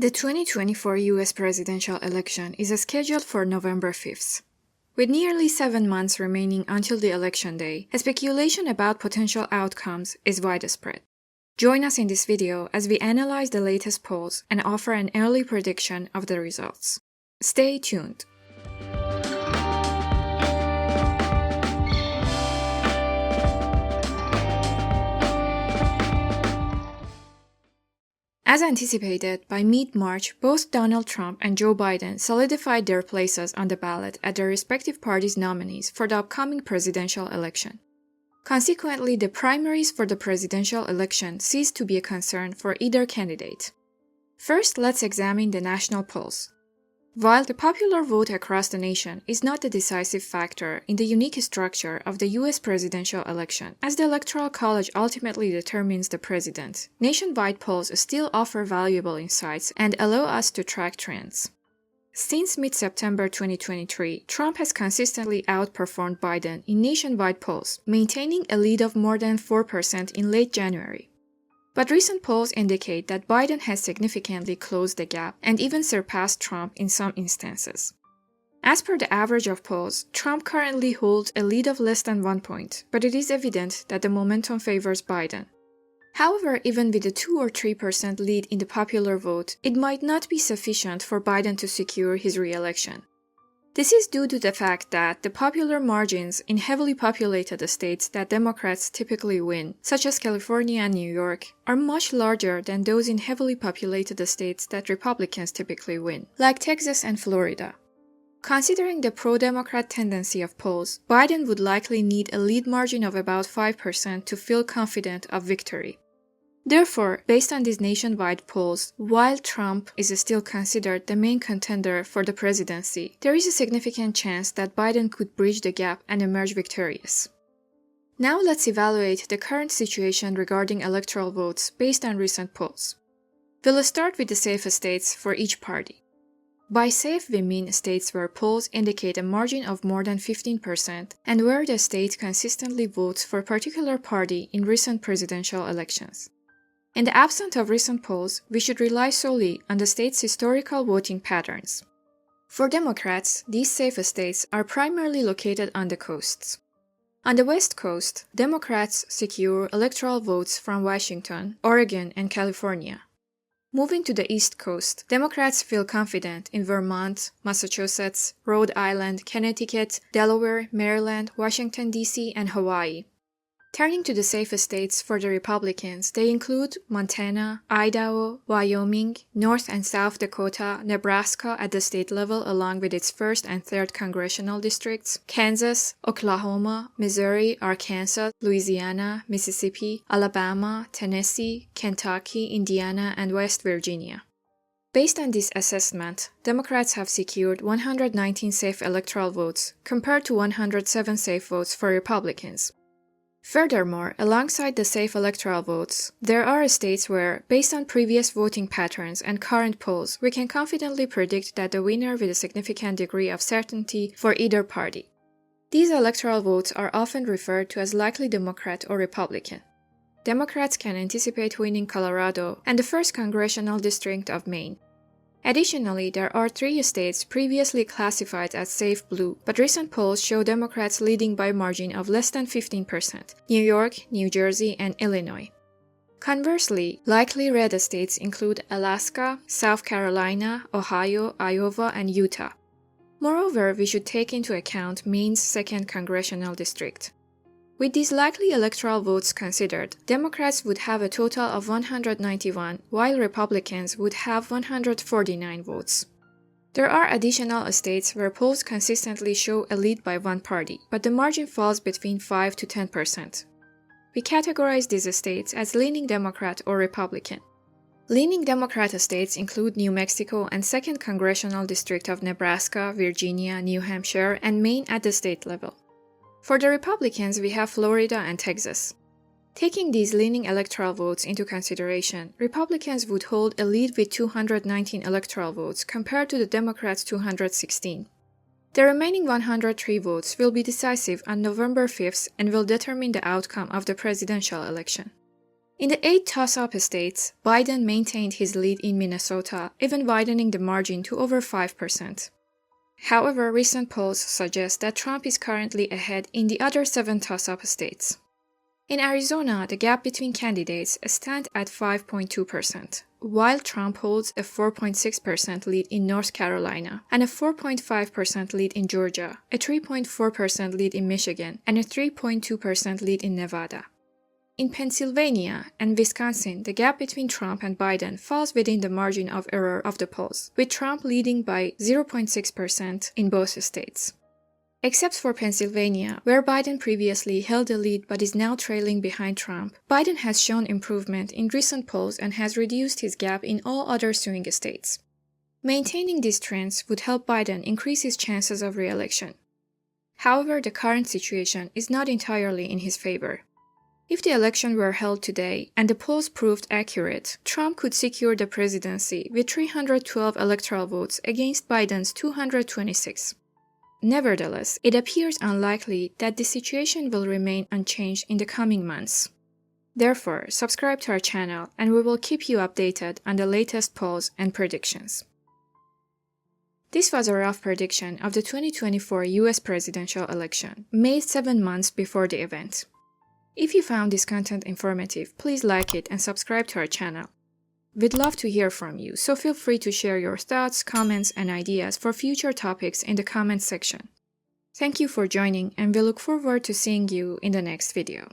The 2024 US presidential election is scheduled for November 5th. With nearly 7 months remaining until the election day, speculation about potential outcomes is widespread. Join us in this video as we analyze the latest polls and offer an early prediction of the results. Stay tuned. As anticipated, by mid-March, both Donald Trump and Joe Biden solidified their places on the ballot as their respective parties' nominees for the upcoming presidential election. Consequently, the primaries for the presidential election ceased to be a concern for either candidate. First, let's examine the national polls. While the popular vote across the nation is not the decisive factor in the unique structure of the US presidential election, as the Electoral College ultimately determines the president, nationwide polls still offer valuable insights and allow us to track trends. Since mid-September 2023, Trump has consistently outperformed Biden in nationwide polls, maintaining a lead of more than 4% in late January. But recent polls indicate that Biden has significantly closed the gap and even surpassed Trump in some instances. As per the average of polls, Trump currently holds a lead of less than 1 point, but it is evident that the momentum favors Biden. However, even with a 2 or 3% lead in the popular vote, it might not be sufficient for Biden to secure his re-election. This is due to the fact that the popular margins in heavily populated states that Democrats typically win, such as California and New York, are much larger than those in heavily populated states that Republicans typically win, like Texas and Florida. Considering the pro-Democrat tendency of polls, Biden would likely need a lead margin of about 5% to feel confident of victory. Therefore, based on these nationwide polls, while Trump is still considered the main contender for the presidency, there is a significant chance that Biden could bridge the gap and emerge victorious. Now let's evaluate the current situation regarding electoral votes based on recent polls. We'll start with the safe states for each party. By safe, we mean states where polls indicate a margin of more than 15% and where the state consistently votes for a particular party in recent presidential elections. In the absence of recent polls, we should rely solely on the state's historical voting patterns. For Democrats, these safe states are primarily located on the coasts. On the West Coast, Democrats secure electoral votes from Washington, Oregon, and California. Moving to the East Coast, Democrats feel confident in Vermont, Massachusetts, Rhode Island, Connecticut, Delaware, Maryland, Washington, D.C., and Hawaii. Turning to the safe states for the Republicans, they include Montana, Idaho, Wyoming, North and South Dakota, Nebraska at the state level along with its 1st and 3rd congressional districts, Kansas, Oklahoma, Missouri, Arkansas, Louisiana, Mississippi, Alabama, Tennessee, Kentucky, Indiana, and West Virginia. Based on this assessment, Democrats have secured 119 safe electoral votes compared to 107 safe votes for Republicans. Furthermore, alongside the safe electoral votes, there are states where, based on previous voting patterns and current polls, we can confidently predict that the winner with a significant degree of certainty for either party. These electoral votes are often referred to as likely Democrat or Republican. Democrats can anticipate winning Colorado and the 1st congressional district of Maine. Additionally, there are 3 states previously classified as safe blue, but recent polls show Democrats leading by a margin of less than 15%, New York, New Jersey, and Illinois. Conversely, likely red states include Alaska, South Carolina, Ohio, Iowa, and Utah. Moreover, we should take into account Maine's 2nd congressional district. With these likely electoral votes considered, Democrats would have a total of 191, while Republicans would have 149 votes. There are additional states where polls consistently show a lead by one party, but the margin falls between 5 to 10%. We categorize these states as leaning Democrat or Republican. Leaning Democrat states include New Mexico and 2nd Congressional District of Nebraska, Virginia, New Hampshire, and Maine at the state level. For the Republicans, we have Florida and Texas. Taking these leaning electoral votes into consideration, Republicans would hold a lead with 219 electoral votes compared to the Democrats' 216. The remaining 103 votes will be decisive on November 5th and will determine the outcome of the presidential election. In the 8 toss-up states, Biden maintained his lead in Minnesota, even widening the margin to over 5%. However, recent polls suggest that Trump is currently ahead in the other 7 toss-up states. In Arizona, the gap between candidates stands at 5.2%, while Trump holds a 4.6% lead in North Carolina, and a 4.5% lead in Georgia, a 3.4% lead in Michigan, and a 3.2% lead in Nevada. In Pennsylvania and Wisconsin, the gap between Trump and Biden falls within the margin of error of the polls, with Trump leading by 0.6% in both states. Except for Pennsylvania, where Biden previously held the lead but is now trailing behind Trump, Biden has shown improvement in recent polls and has reduced his gap in all other swing states. Maintaining these trends would help Biden increase his chances of re-election. However, the current situation is not entirely in his favor. If the election were held today and the polls proved accurate, Trump could secure the presidency with 312 electoral votes against Biden's 226. Nevertheless, it appears unlikely that the situation will remain unchanged in the coming months. Therefore, subscribe to our channel and we will keep you updated on the latest polls and predictions. This was a rough prediction of the 2024 US presidential election, made 7 months before the event. If you found this content informative, please like it and subscribe to our channel. We'd love to hear from you, so feel free to share your thoughts, comments, and ideas for future topics in the comments section. Thank you for joining, and we look forward to seeing you in the next video.